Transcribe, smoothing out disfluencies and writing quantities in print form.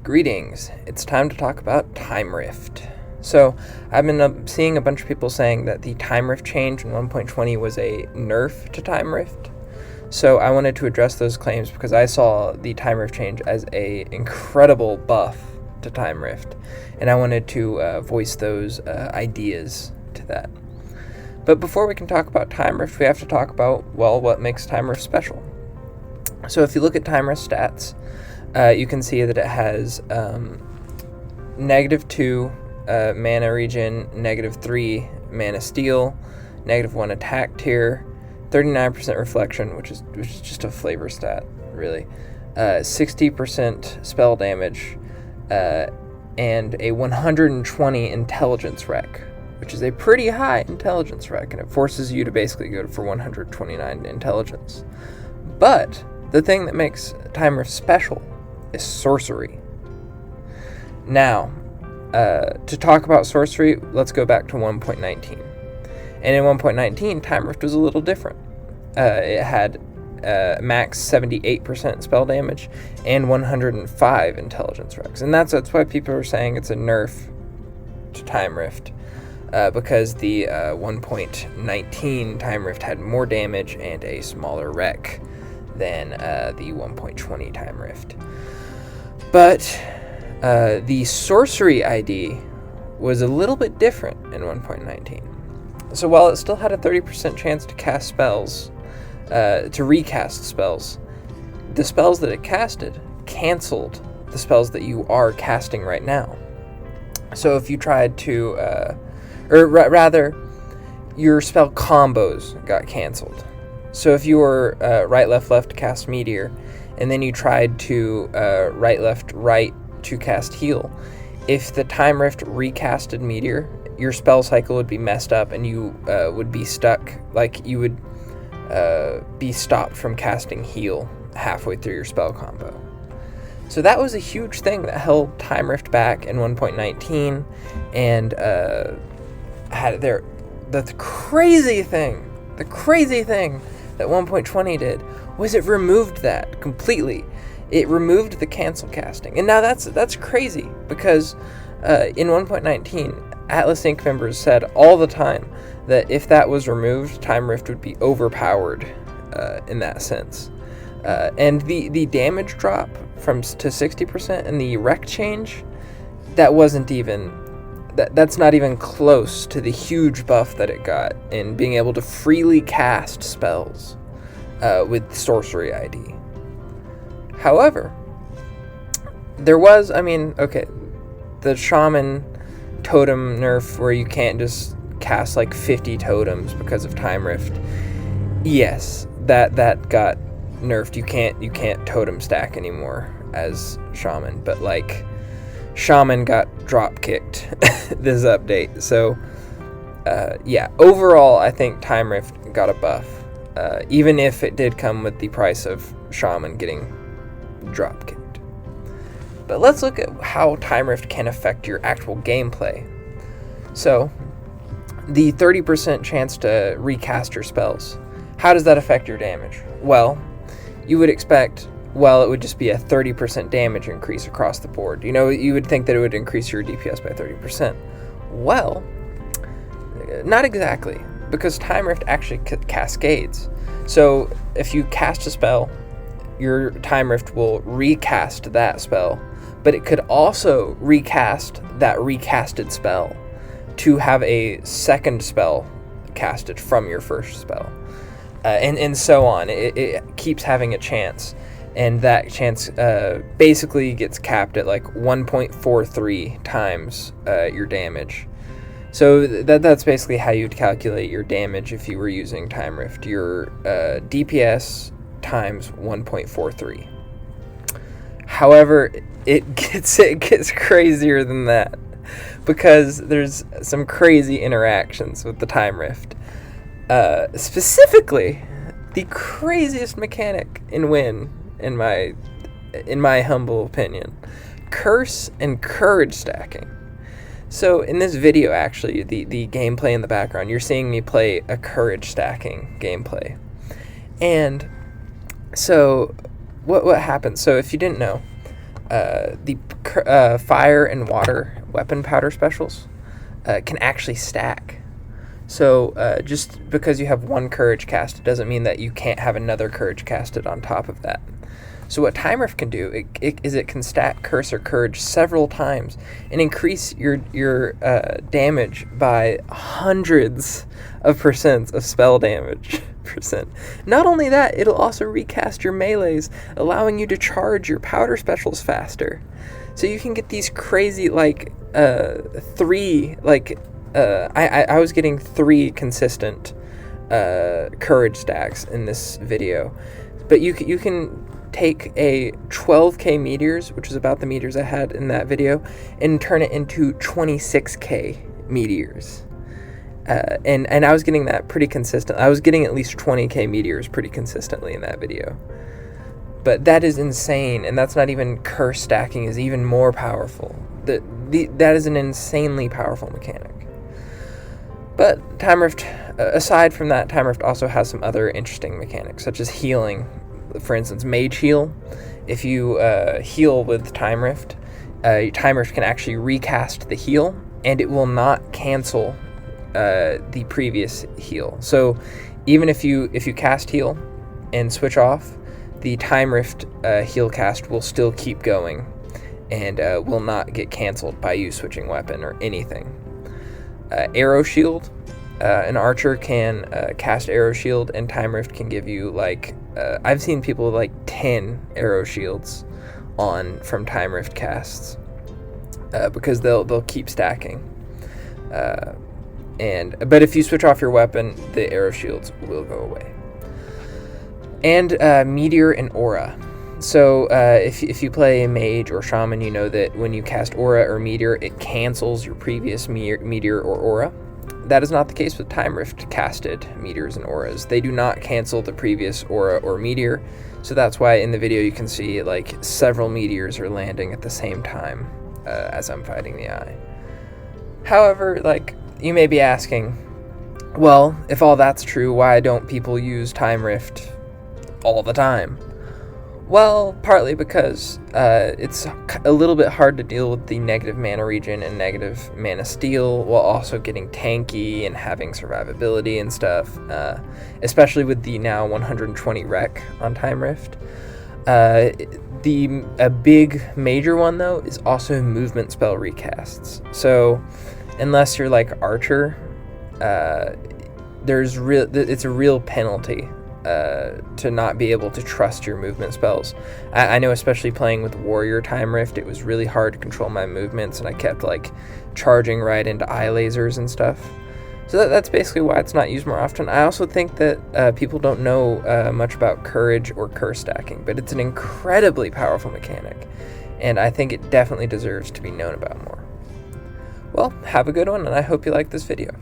Greetings. It's time to talk about Time Rift. So, I've been seeing a bunch of people saying that the Time Rift change in 1.20 was a nerf to Time Rift. So, I wanted to address those claims because I saw the Time Rift change as a incredible buff to Time Rift, and I wanted to voice those ideas to that. But before we can talk about Time Rift, we have to talk about, well, what makes Time Rift special. So, if you look at Time Rift stats, you can see that it has -2 mana regen, -3 mana steal, -1 attack tier, 39% reflection, which is just a flavor stat, really, 60% spell damage, and a 120 intelligence rec, which is a pretty high intelligence rec, and it forces you to basically go for 129 intelligence. But the thing that makes Time Rift special is sorcery. Now, to talk about sorcery, let's go back to 1.19. And in 1.19, Time Rift was a little different. It had max 78% spell damage and 105 intelligence recs. And that's why people are saying it's a nerf to Time Rift, because the 1.19 Time Rift had more damage and a smaller rec than the 1.20 Time Rift. But the sorcery ID was a little bit different in 1.19. So while it still had a 30% chance to cast spells, to recast spells, the spells that it casted canceled the spells that you are casting right now. So if you tried to, rather, your spell combos got canceled. So if you were right, left to cast Meteor, and then you tried to right, left to cast Heal, if the Time Rift recasted Meteor, your spell cycle would be messed up and you would be stuck, like you would be stopped from casting Heal halfway through your spell combo. So that was a huge thing that held Time Rift back in 1.19, and the crazy thing that 1.20 did was it removed that completely. It removed the cancel casting. And now that's crazy, because in 1.19, Atlas Inc. members said all the time that if that was removed, Time Rift would be overpowered in that sense. And the damage drop to 60% and the rec change, that's not even close to the huge buff that it got in being able to freely cast spells with sorcery ID. However, there was, the Shaman totem nerf where you can't just cast like 50 totems because of Time Rift. Yes, that got nerfed. You can't totem stack anymore as Shaman, but like Shaman got drop kicked this update. So overall I think Time Rift got a buff, even if it did come with the price of Shaman getting drop kicked. But let's look at how Time Rift can affect your actual gameplay. So, the 30% chance to recast your spells. How does that affect your damage? Well, you would expect, it would just be a 30% damage increase across the board. You would think that it would increase your DPS by 30%. Well, not exactly, because Time Rift actually cascades. So, if you cast a spell, your Time Rift will recast that spell, but it could also recast that recasted spell to have a second spell casted from your first spell, and so on. It keeps having a chance, and that chance basically gets capped at like 1.43 times your damage. So that's basically how you'd calculate your damage if you were using Time Rift. Your DPS times 1.43. However, it gets crazier than that, because there's some crazy interactions with the Time Rift. Specifically, the craziest mechanic in Wynn, in my humble opinion, curse and courage stacking. So in this video, actually, the gameplay in the background, you're seeing me play a courage stacking gameplay. And so what happens? So if you didn't know, the fire and water weapon powder specials can actually stack. So just because you have one courage cast, it doesn't mean that you can't have another courage casted on top of that. So what Time Rift can do is it can stack curse or courage several times and increase your damage by hundreds of percents of spell damage percent. Not only that, it'll also recast your melees, allowing you to charge your powder specials faster. So you can get these crazy I was getting 3 consistent courage stacks in this video, but you can take a 12k meteors, which is about the meteors I had in that video, and turn it into 26k meteors. And I was getting that pretty consistent. I was getting at least 20k meteors pretty consistently in that video. But that is insane, and that's not even curse stacking is even more powerful. That is an insanely powerful mechanic. But Time Rift, aside from that, Time Rift also has some other interesting mechanics, such as healing. For instance, Mage Heal. If you heal with Time Rift can actually recast the heal, and it will not cancel the previous heal. So even if you cast heal and switch off, the Time Rift heal cast will still keep going and will not get canceled by you switching weapon or anything. Arrow Shield. An archer can cast Arrow Shield, and Time Rift can give you I've seen people with 10 Arrow Shields on from Time Rift casts because they'll keep stacking. But if you switch off your weapon, the Arrow Shields will go away. And Meteor and Aura. So if you play Mage or Shaman, you know that when you cast Aura or Meteor, it cancels your previous Meteor or Aura. That is not the case with Time Rift casted Meteors and Auras. They do not cancel the previous Aura or Meteor, so that's why in the video you can see several Meteors are landing at the same time as I'm fighting the eye. However, you may be asking, well, if all that's true, why don't people use Time Rift all the time? Well, partly because it's a little bit hard to deal with the negative mana regen and negative mana steal while also getting tanky and having survivability and stuff, especially with the now 120 rec on Time Rift. A big major one, though, is also movement spell recasts. So unless you're like Archer, it's a real penalty to not be able to trust your movement spells. I know, especially playing with Warrior Time Rift, it was really hard to control my movements, and I kept charging right into eye lasers and stuff. So that's basically why it's not used more often. I also think that people don't know much about courage or curse stacking, but it's an incredibly powerful mechanic, and I think it definitely deserves to be known about more. Well, have a good one, and I hope you like this video.